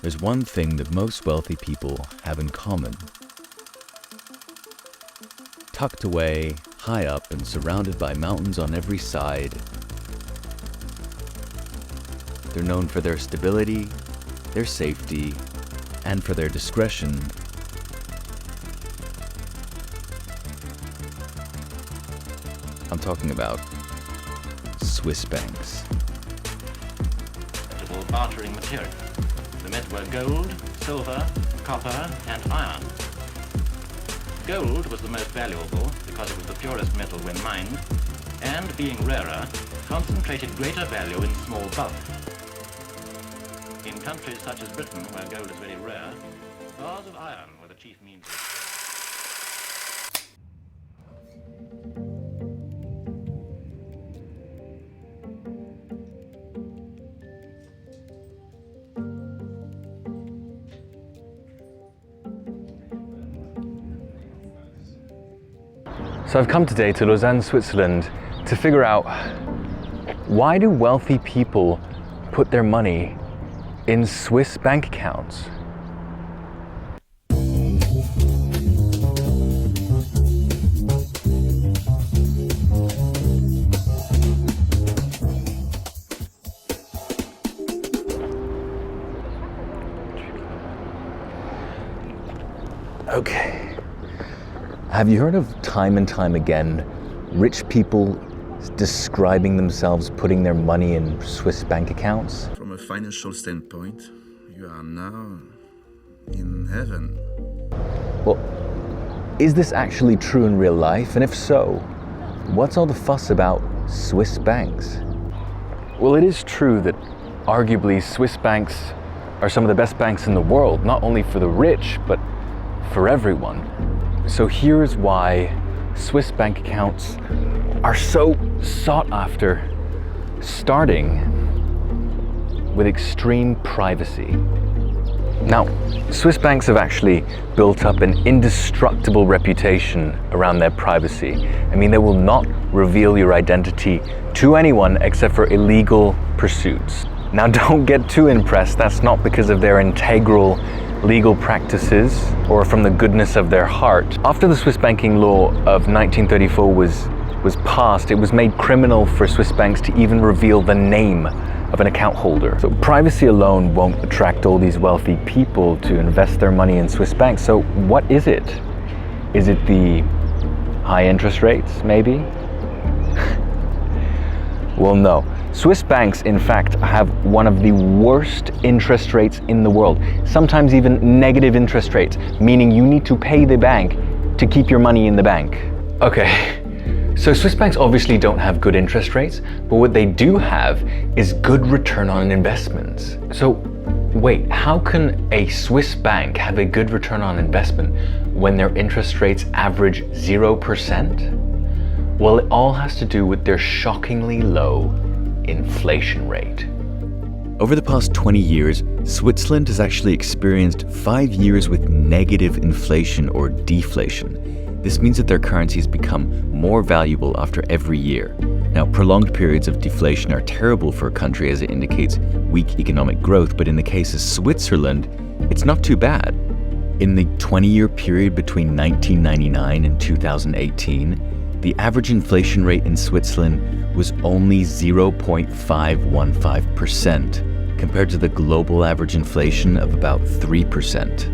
There's one thing that most wealthy people have in common. Tucked away, high up and surrounded by mountains on every side, they're known for their stability, their safety, and for their discretion. I'm talking about Swiss banks. Bartering material. The metals were gold, silver, copper, and iron. Gold was the most valuable because it was the purest metal when mined, and being rarer, concentrated greater value in small bulk. In countries such as Britain, where gold is very rare, bars of iron were the chief means of... So I've come today to Lausanne, Switzerland to figure out, why do wealthy people put their money in Swiss bank accounts? Okay. Have you heard of time and time again rich people describing themselves putting their money in Swiss bank accounts? From a financial standpoint, you are now in heaven. Well, is this actually true in real life? And if so, what's all the fuss about Swiss banks? Well, it is true that arguably Swiss banks are some of the best banks in the world, not only for the rich, but for everyone. So here's why Swiss bank accounts are so sought after, starting with extreme privacy. Now, Swiss banks have actually built up an indestructible reputation around their privacy. I mean, they will not reveal your identity to anyone except for illegal pursuits. Now, don't get too impressed. That's not because of their integral legal practices or from the goodness of their heart. After the Swiss banking law of 1934 was passed, it was made criminal for Swiss banks to even reveal the name of an account holder. So privacy alone won't attract all these wealthy people to invest their money in Swiss banks. So what is it? Is it the high interest rates, maybe? Well, no. Swiss banks, in fact, have one of the worst interest rates in the world, sometimes even negative interest rates, meaning you need to pay the bank to keep your money in the bank. Okay, so Swiss banks obviously don't have good interest rates, but what they do have is good return on investments. So wait, how can a Swiss bank have a good return on investment when their interest rates average 0%? Well, it all has to do with their shockingly low inflation rate. Over the past 20 years, Switzerland has actually experienced 5 years with negative inflation or deflation. This means that their currency has become more valuable after every year. Now, prolonged periods of deflation are terrible for a country as it indicates weak economic growth, but in the case of Switzerland, it's not too bad. In the 20-year period between 1999 and 2018, the average inflation rate in Switzerland was only 0.515%, compared to the global average inflation of about 3%.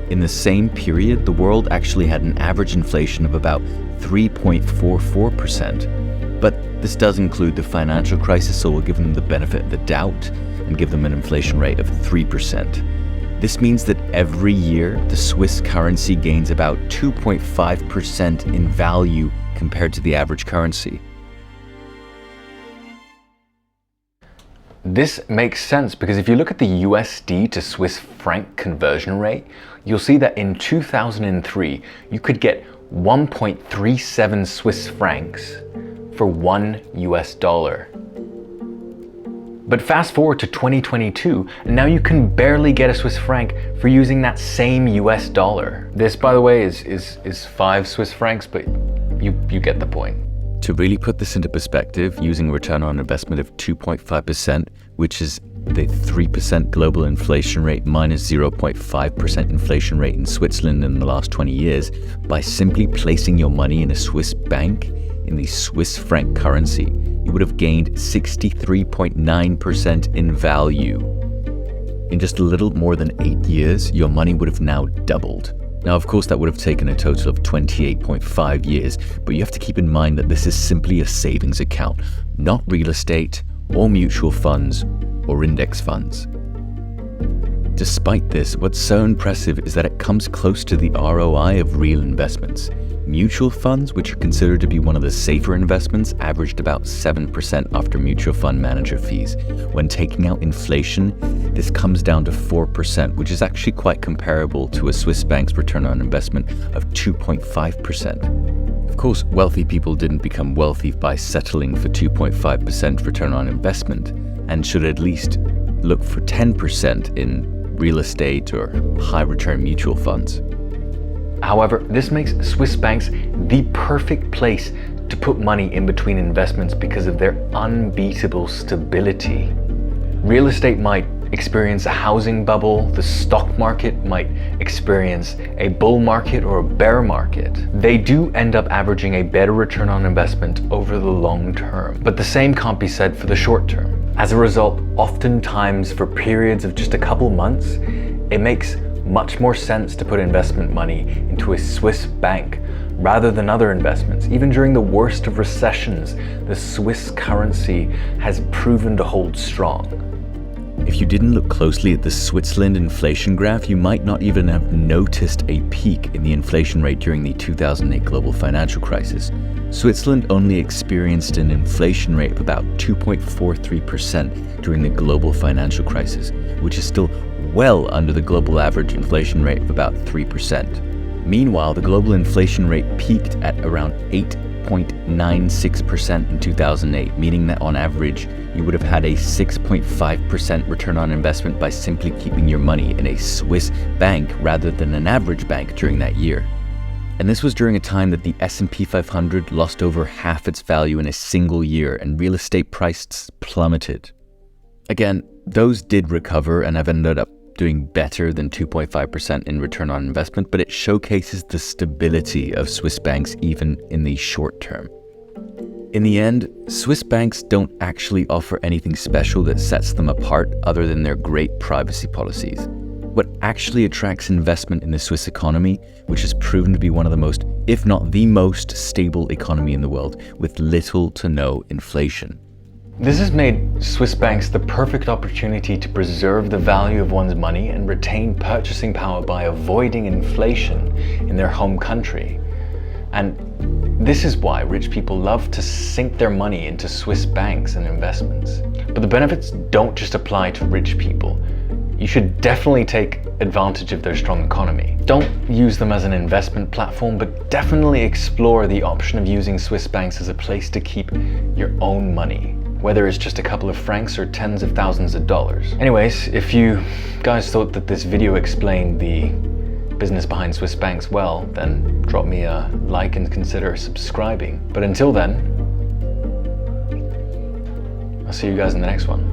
In the same period, the world actually had an average inflation of about 3.44%. But this does include the financial crisis, so we'll give them the benefit of the doubt and give them an inflation rate of 3%. This means that every year, the Swiss currency gains about 2.5% in value compared to the average currency. This makes sense because if you look at the USD to Swiss franc conversion rate, you'll see that in 2003, you could get 1.37 Swiss francs for $1 US. But fast forward to 2022, and now you can barely get a Swiss franc for using that same US dollar. This, by the way, is 5 Swiss francs, but you get the point. To really put this into perspective, using a return on investment of 2.5%, which is the 3% global inflation rate minus 0.5% inflation rate in Switzerland in the last 20 years, by simply placing your money in a Swiss bank in the Swiss franc currency, you would have gained 63.9% in value. In just a little more than 8 years, your money would have now doubled. Now, of course, that would have taken a total of 28.5 years, but you have to keep in mind that this is simply a savings account, not real estate or mutual funds or index funds. Despite this, what's so impressive is that it comes close to the ROI of real investments. Mutual funds, which are considered to be one of the safer investments, averaged about 7% after mutual fund manager fees. When taking out inflation, this comes down to 4%, which is actually quite comparable to a Swiss bank's return on investment of 2.5%. Of course, wealthy people didn't become wealthy by settling for 2.5% return on investment, and should at least look for 10% in real estate or high return mutual funds. However, this makes Swiss banks the perfect place to put money in between investments because of their unbeatable stability. Real estate might experience a housing bubble, the stock market might experience a bull market or a bear market. They do end up averaging a better return on investment over the long term, but the same can't be said for the short term. As a result, oftentimes for periods of just a couple months, it makes much more sense to put investment money into a Swiss bank rather than other investments. Even during the worst of recessions, the Swiss currency has proven to hold strong. If you didn't look closely at the Switzerland inflation graph, you might not even have noticed a peak in the inflation rate during the 2008 global financial crisis. Switzerland only experienced an inflation rate of about 2.43% during the global financial crisis, which is still well under the global average inflation rate of about 3%. Meanwhile, the global inflation rate peaked at around 8.96% in 2008, meaning that on average, you would have had a 6.5% return on investment by simply keeping your money in a Swiss bank rather than an average bank during that year. And this was during a time that the S&P 500 lost over half its value in a single year and real estate prices plummeted. Again, those did recover and have ended up doing better than 2.5% in return on investment, but it showcases the stability of Swiss banks even in the short term. In the end, Swiss banks don't actually offer anything special that sets them apart other than their great privacy policies. What actually attracts investment in the Swiss economy, which has proven to be one of the most, if not the most, stable economy in the world, with little to no inflation. This has made Swiss banks the perfect opportunity to preserve the value of one's money and retain purchasing power by avoiding inflation in their home country. And this is why rich people love to sink their money into Swiss banks and investments. But the benefits don't just apply to rich people. You should definitely take advantage of their strong economy. Don't use them as an investment platform, but definitely explore the option of using Swiss banks as a place to keep your own money, whether it's just a couple of francs or tens of thousands of dollars. Anyways, if you guys thought that this video explained the business behind Swiss banks well, then drop me a like and consider subscribing. But until then, I'll see you guys in the next one.